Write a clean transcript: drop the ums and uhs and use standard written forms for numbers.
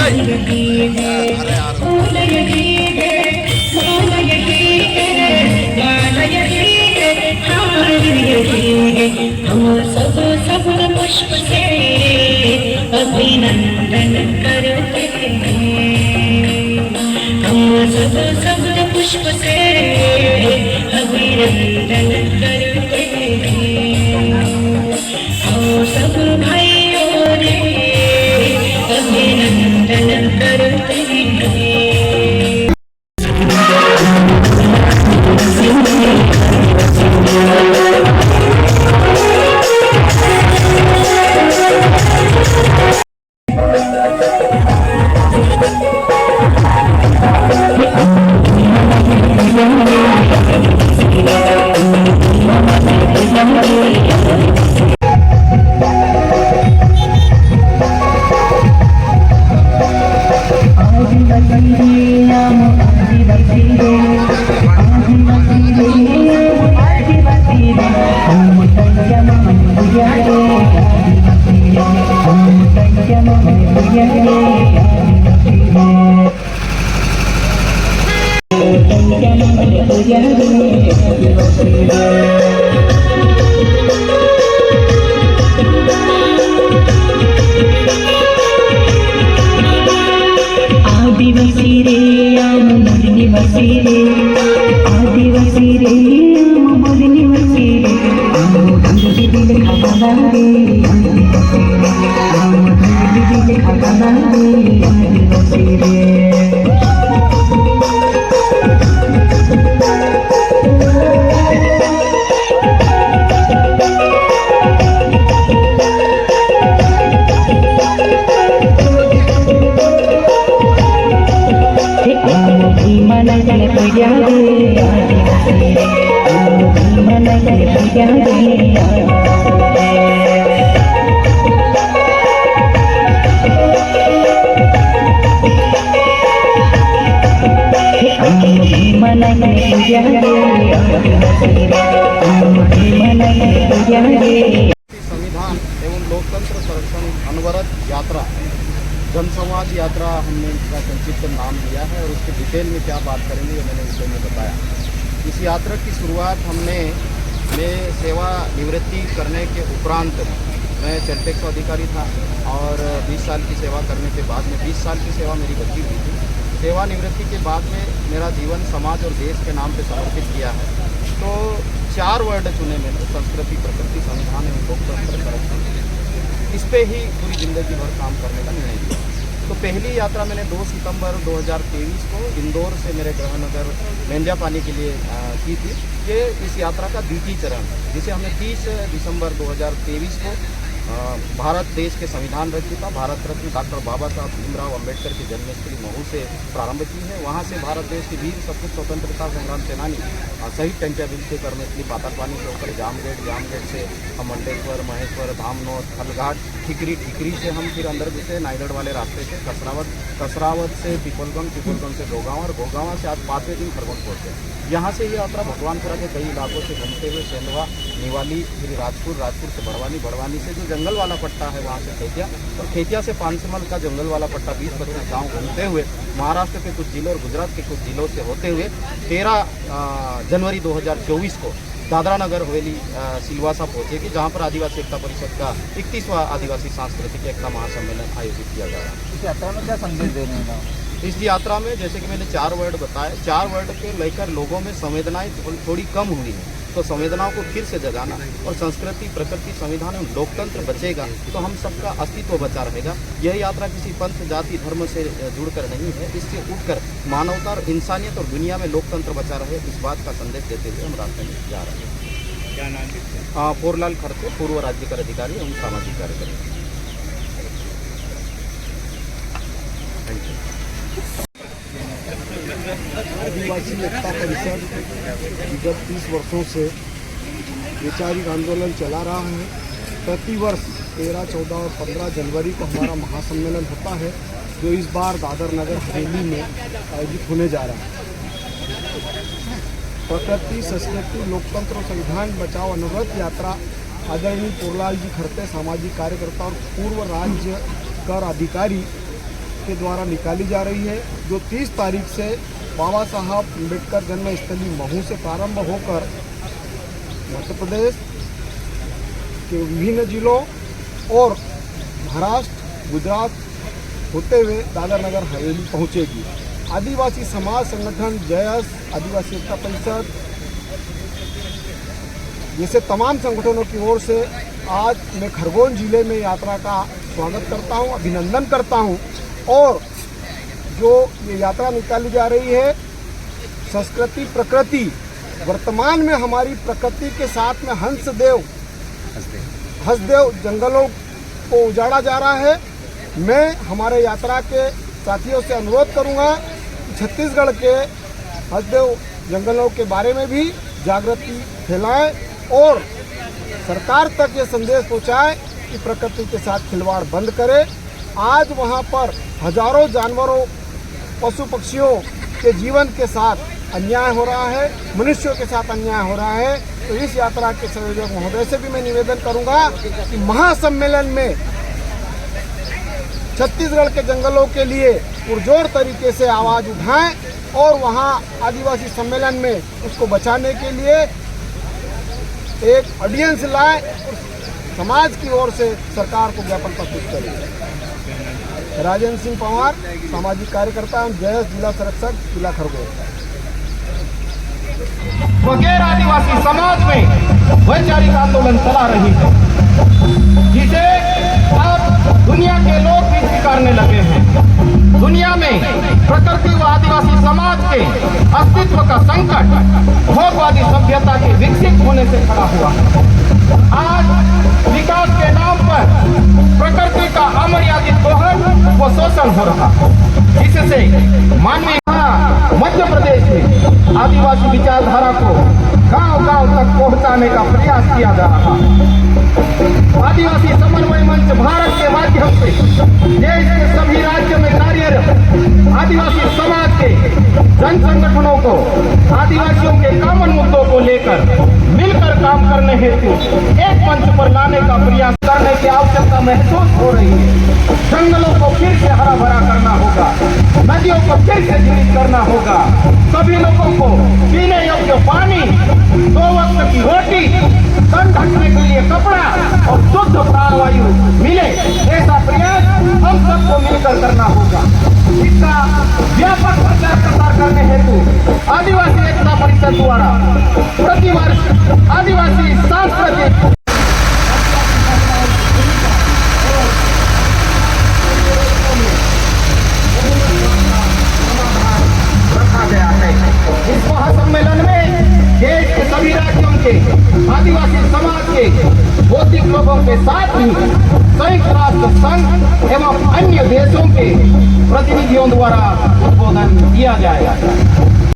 सब पुष्प से अभिनंदन करते हैं, हम सब पुष्प से अभिनंदन करते हैं। आओ सब भाइयों ने अभिनंदन करते हैं। आदिवासी रे आम मोदनिवासी रे, आदिवासी रे आम मोदनिवासी रे, आम धंधे दिल खाना रे, आम धंधे दिल खाना रे, आदिवासी रे। संविधान एवं लोकतंत्र संरक्षण अनवरत यात्रा जनसंवाद यात्रा हमने इसका संक्षिप्त नाम दिया है और उसके डिटेल में क्या बात करेंगे ये मैंने विषय में बताया। इस यात्रा की शुरुआत हमने सेवा निवृत्ति करने के उपरांत मैं सेल्टेक्स अधिकारी था और 20 साल की सेवा करने के बाद में 20 साल की सेवा मेरी बची हुई थी। सेवा निवृत्ति के बाद में मेरा जीवन समाज और देश के नाम पे समर्पित किया है। तो 4 वर्ड चुने मैंने, संस्कृति, प्रकृति, संविधान एवं लोकतंत्र संरक्षण। इस पे ही पूरी जिंदगी भर काम करने का निर्णय लिया। तो पहली यात्रा मैंने 2 सितंबर 2023 को इंदौर से मेरे गृह नगर मेंजापानी के लिए की थी। ये इस यात्रा का द्वितीय चरण है, जिसे हमने 30 दिसंबर 2023 को भारत देश के संविधान रचयिता भारत रत्न डॉक्टर बाबा साहब भीमराव अम्बेडकर की जन्मस्थली महू से प्रारंभ की है। वहाँ से भारत देश के वीर सपूत स्वतंत्रता संग्राम सेनानी शहीद टंचा बिलते करमेतली पातापानी के होकर जामगेट से हम मंडेश्वर, महेश्वर, धामनोद, खलघाट, ठिकरी से हम फिर अंदर घुसे नाइगढ़ वाले रास्ते से कसरावत से पिपलगंज से गोगांव और गोगांव से आज 5वें दिन खरगोन पहुँचे। यहाँ से ये यात्रा भगवानपुरा के कई इलाकों से घूमते हुए सेंधवा, निवाली, फिर राजपुर से बड़वानी से जो जंगल वाला पट्टा है वहाँ से खेतिया, और खेतिया से पानसमल का जंगल वाला पट्टा 20-25 गाँव घूमते हुए महाराष्ट्र के कुछ जिलों और गुजरात के कुछ जिलों से होते हुए 13 जनवरी 2024 को दादरा नगर हवेली सिलवासा पहुँचेगी, जहाँ पर आदिवासी एकता परिषद का 31वां आदिवासी सांस्कृतिक एकता महासम्मेलन आयोजित किया जा रहा है। इस यात्रा में क्या संदेश दे रहे हैं? इस यात्रा में जैसे कि मैंने 4 वर्ड बताए, 4 वर्ड के लेकर लोगों में संवेदनाएं थोड़ी कम हुई हैं, तो संवेदनाओं को फिर से जगाना और संस्कृति, प्रकृति, संविधान एवं लोकतंत्र बचेगा तो हम सबका अस्तित्व बचा रहेगा। यह यात्रा किसी पंथ, जाति, धर्म से जुड़कर नहीं है, इससे उठकर मानवता और इंसानियत और दुनिया में लोकतंत्र बचा रहे, इस बात का संदेश देते हुए हम रास्ते में जा रहे हैं। क्या नाम है? पोरलाल खड़से, पूर्व राज्य कर अधिकारी एवं सामाजिक कार्यकर्ता। आदिवासी एकता परिषद विगत 30 वर्षों से वैचारिक आंदोलन चला रहा है। प्रतिवर्ष 13, 14 और 15 जनवरी को हमारा महासम्मेलन होता है, जो इस बार दादर नगर हवेली में आयोजित होने जा रहा है। प्रकृति, संस्कृति, लोकतंत्र और संविधान बचाओ अनवरत यात्रा आदरणीय पोरलाल जी खड़से, सामाजिक कार्यकर्ता और पूर्व राज्य कर अधिकारी के द्वारा निकाली जा रही है, जो 30 तारीख से बाबा साहब अम्बेडकर जन्मस्थली महू से प्रारंभ होकर मध्य प्रदेश के विभिन्न जिलों और महाराष्ट्र, गुजरात होते हुए दादर नगर हवेली पहुंचेगी। आदिवासी समाज संगठन जयस, आदिवासी एकता परिषद जैसे तमाम संगठनों की ओर से आज मैं खरगोन जिले में यात्रा का स्वागत करता हूं, अभिनंदन करता हूं। और जो ये यात्रा निकाली जा रही है, संस्कृति प्रकृति, वर्तमान में हमारी प्रकृति के साथ में हंसदेव जंगलों को उजाड़ा जा रहा है। मैं हमारे यात्रा के साथियों से अनुरोध करूंगा कि छत्तीसगढ़ के हंसदेव जंगलों के बारे में भी जागृति फैलाएं और सरकार तक ये संदेश पहुंचाए कि प्रकृति के साथ खिलवाड़ बंद करे। आज वहां पर हजारों जानवरों, पशु पक्षियों के जीवन के साथ अन्याय हो रहा है, मनुष्यों के साथ अन्याय हो रहा है। तो इस यात्रा के संयोजक महोदय से भी मैं निवेदन करूंगा कि महासम्मेलन में छत्तीसगढ़ के जंगलों के लिए पुरजोर तरीके से आवाज उठाएं और वहां आदिवासी सम्मेलन में उसको बचाने के लिए एक ऑडियंस लाएं, समाज की ओर से सरकार को ज्ञापन प्रस्तुत करें। राजेंद्र सिंह पंवार, सामाजिक कार्यकर्ता, जयस, जिला संरक्षक, जिला खरगोन। वगैर आदिवासी समाज में वैचारिक आंदोलन चला रही है, जिसे अब दुनिया के लोग भी स्वीकारने लगे हैं। दुनिया में प्रकृति व आदिवासी समाज के अस्तित्व का संकट भोगवादी सभ्यता के विकसित होने से खड़ा हुआ है। आज विकास के नाम पर प्रकृति का अमर्यादित दोहन व शोषण हो रहा है, जिससे मानवीय मध्य प्रदेश में आदिवासी विचारधारा को गांव-गांव तक पहुंचाने का प्रयास किया जा रहा है। आदिवासी समन्वय मंच भारत के माध्यम से देश के सभी राज्यों में कार्यरत आदिवासी समाज के जन संगठनों को आदिवासियों के कॉमन मुद्दों को लेकर मिलकर काम करने हेतु एक मंच पर लाने का प्रयास करने की आवश्यकता महसूस हो रही है। जंगलों को फिर से हरा भरा करना होगा, नदियों को फिर से जीवित करना होगा, सभी लोगों को पीने योग्य पानी, 2 वक्त की रोटी, तन ढकने के लिए कपड़ा और शुद्ध प्राणवायु मिले, ऐसा प्रयास हम सबको मिलकर करना होगा। इसका व्यापक प्रचार प्रसार करने हेतु आदिवासी एकता परिषद द्वारा प्रतिवर्ष आदिवासी सांस्कृतिक रखा गया है। इस महासम्मेलन में देश के सभी राज्यों के आदिवासी समाज के बौद्धिक लोगों के साथ ही संयुक्त राष्ट्र संघ एवं अन्य देशों के प्रतिनिधियों द्वारा उद्बोधन दिया जाएगा।